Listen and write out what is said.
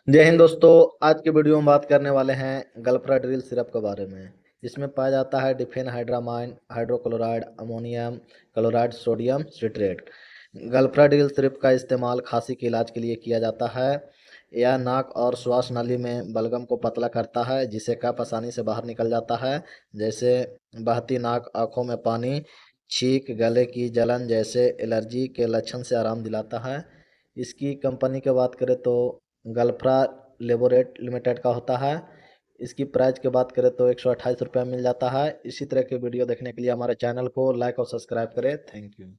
जय हिंद दोस्तों। आज की वीडियो में बात करने वाले हैं गल्फ्राड्रिल सिरप के बारे में। इसमें पाया जाता है diphenhydramine, hydrochloride, ammonium chloride, sodium citrate. गल्फ्राड्रिल सिरप का इस्तेमाल खांसी के इलाज के लिए किया जाता है। यह नाक और श्वास नली में बलगम को पतला करता है, जिससे कफ आसानी से बाहर निकल जाता है। जैसे बहती नाक, आंखों में पानी, छींक, गले की जलन जैसे एलर्जी के लक्षण से आराम दिलाता है। इसकी कंपनी की बात करें तो गल्फ्रा लेबोरेट लिमिटेड का होता है। इसकी प्राइस की बात करें तो 128 रुपये मिल जाता है। इसी तरह के वीडियो देखने के लिए हमारे चैनल को लाइक और सब्सक्राइब करें। Thank you.